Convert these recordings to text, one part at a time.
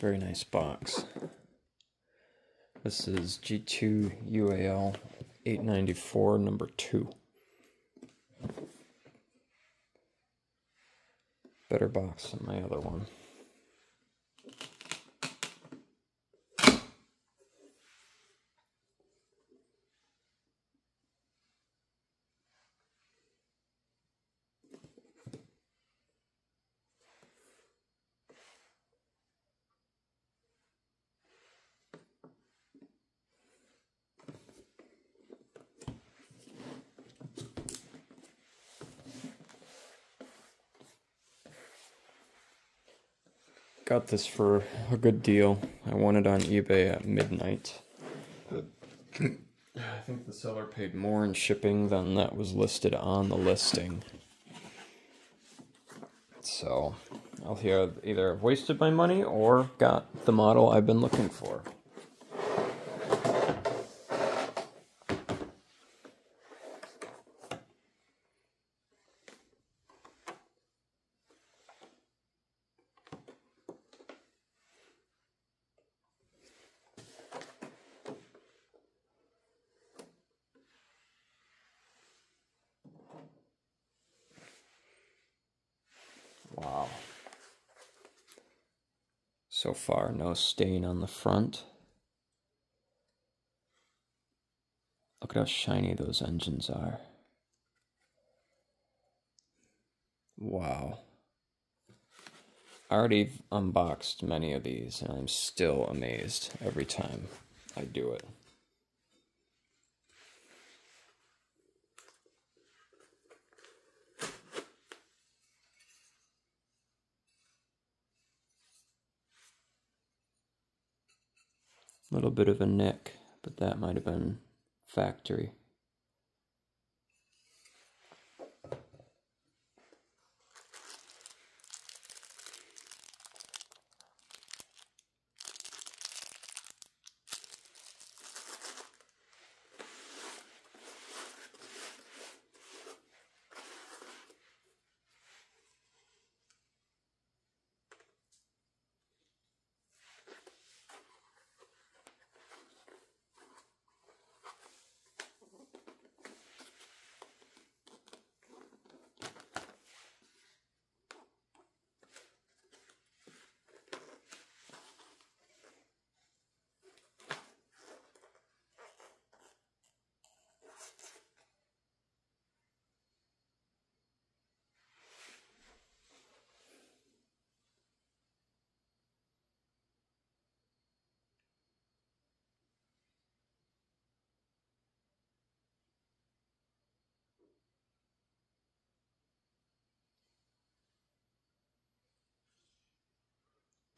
Very nice box. This is G2UAL894 number 2. Better box than my other one. Got this for a good deal. I won it on eBay at midnight. I think the seller paid more in shipping than that was listed on the listing. So I'll either have wasted my money or got the model I've been looking for. Wow. So far, no stain on the front. Look at how shiny those engines are. Wow. I already unboxed many of these, and I'm still amazed every time I do it. A little bit of a nick, but that might have been factory.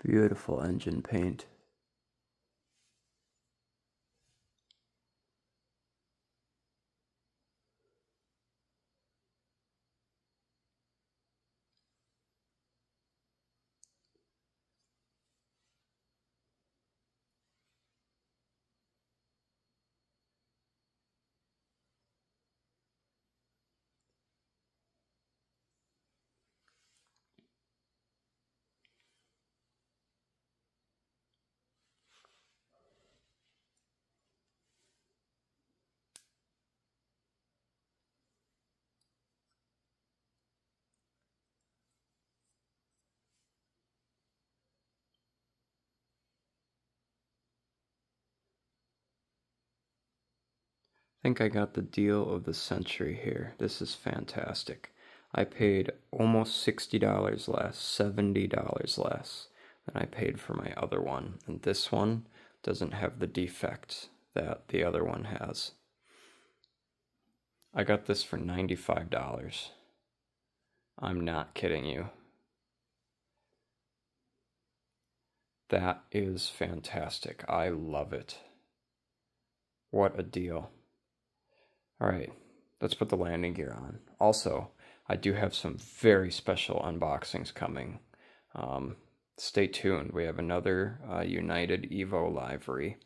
Beautiful engine paint. I think I got the deal of the century here. This is fantastic. I paid almost $60 less, $70 less than I paid for my other one. And this one doesn't have the defect that the other one has. I got this for $95. I'm not kidding you. That is fantastic. I love it. What a deal. Alright, let's put the landing gear on. Also, I do have some very special unboxings coming. Stay tuned. We have another United Evo livery.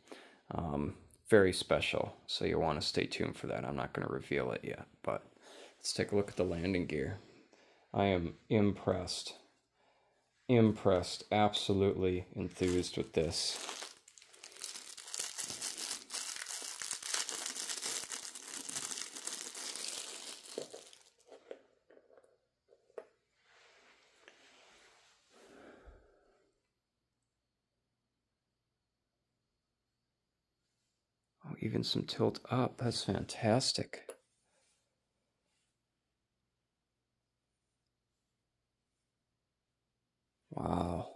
Very special, so you'll want to stay tuned for that. I'm not going to reveal it yet, but let's take a look at the landing gear. I am impressed. impressed, absolutely enthused with this. Oh, even some tilt up, that's fantastic. Wow.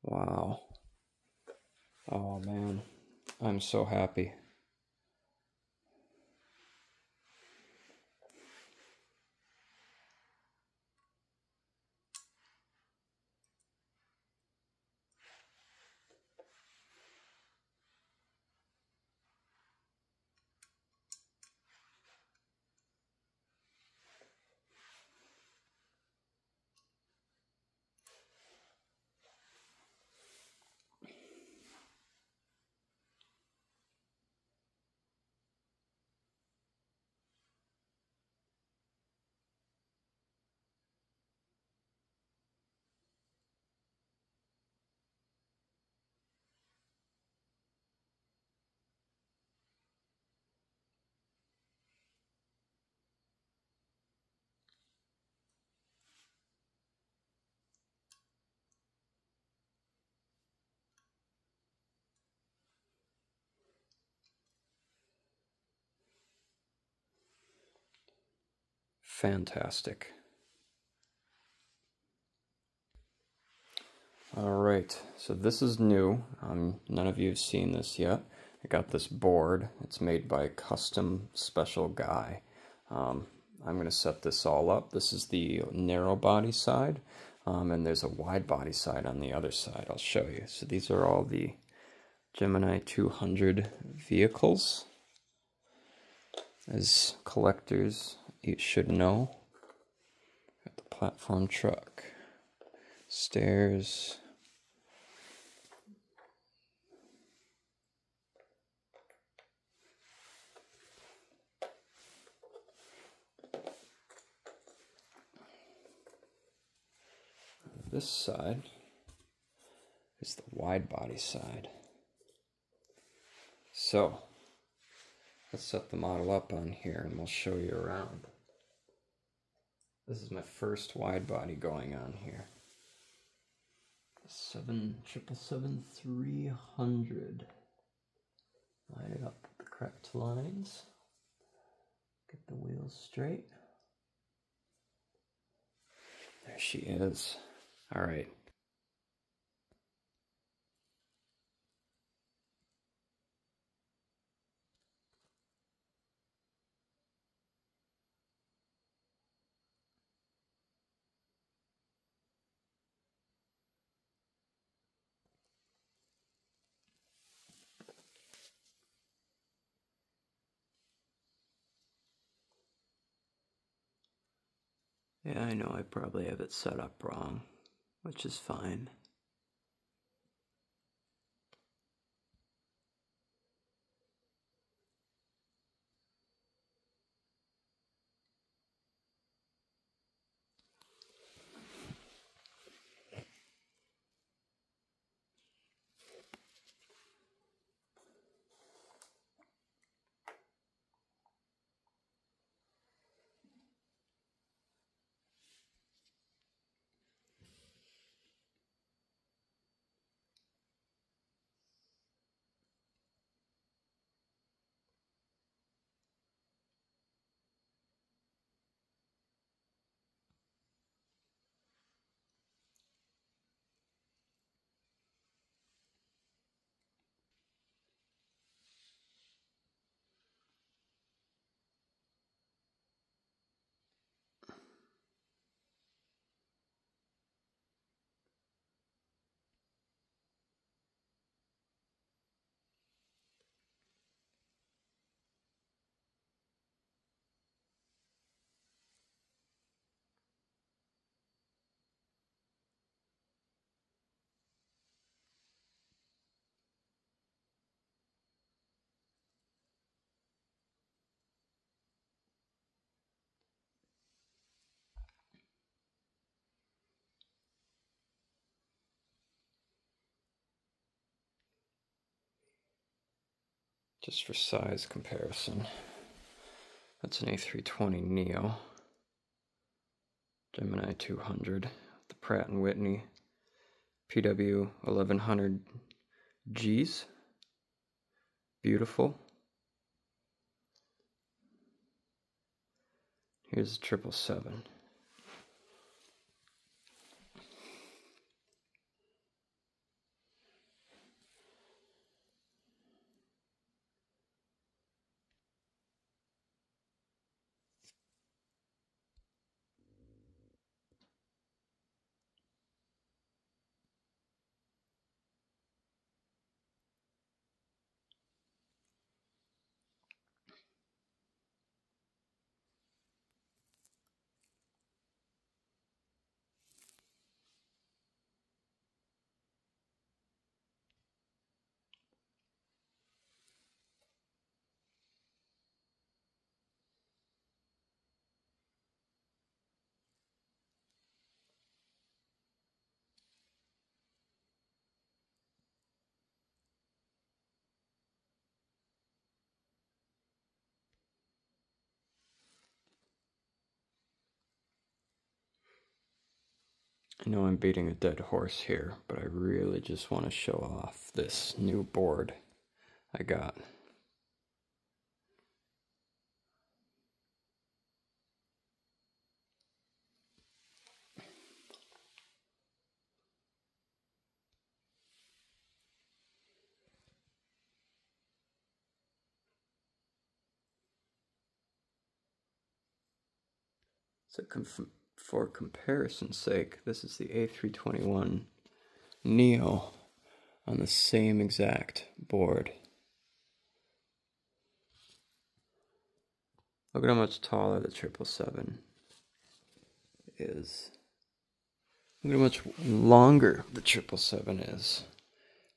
Wow. Oh man, I'm so happy. Fantastic. Alright, so this is new. None of you have seen this yet. I got this board. It's made by Custom Special Guy. I'm going to set this all up. This is the narrow body side, and there's a wide body side on the other side. I'll show you. So these are all the Gemini 200 vehicles. As collectors, you should know. Got the platform truck, stairs, this side is the wide body side. So let's set the model up on here and we'll show you around. This is my first wide body going on here. 777-300. Line it up with the correct lines. Get the wheels straight. There she is. All right. Yeah, I know I probably have it set up wrong, which is fine. just for size comparison. That's an A320 Neo, Gemini 200, the Pratt & Whitney PW1100Gs. Beautiful. Here's the 777. I know I'm beating a dead horse here, but I really just want to show off this new board I got. So for comparison's sake, this is the A321 Neo on the same exact board. Look at how much taller the 777 is. Look at how much longer the 777 is.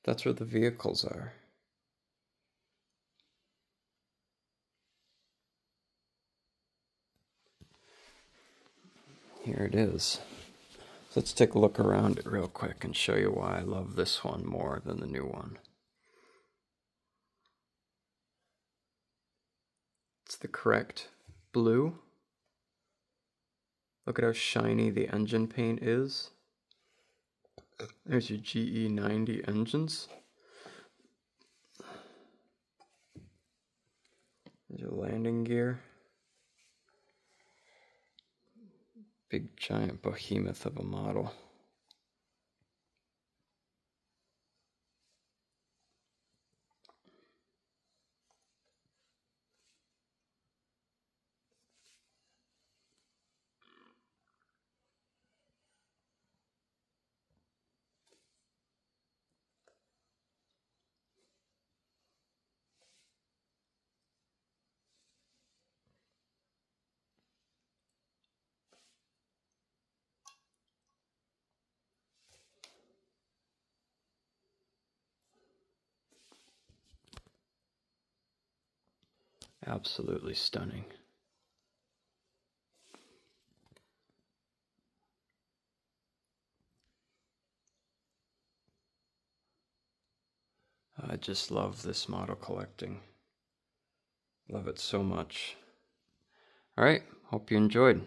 That's where the vehicles are. Here it is. So let's take a look around it real quick and show you why I love this one more than the new one. It's the correct blue. Look at how shiny the engine paint is. There's your GE90 engines. There's your landing gear. Big giant behemoth of a model. Absolutely stunning. I just love this model collecting. Love it so much. Alright, hope you enjoyed.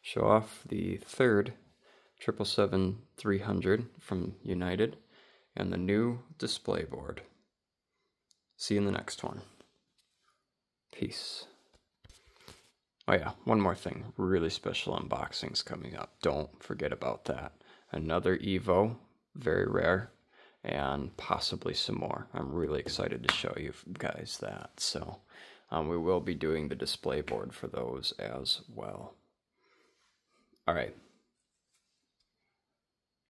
Show off the third 777-300 from United and the new display board. See you in the next one. Peace. Oh yeah, one more thing. Really special unboxings coming up. Don't forget about that. Another Evo, very rare, and possibly some more. I'm really excited to show you guys that. So we will be doing the display board for those as well. All right,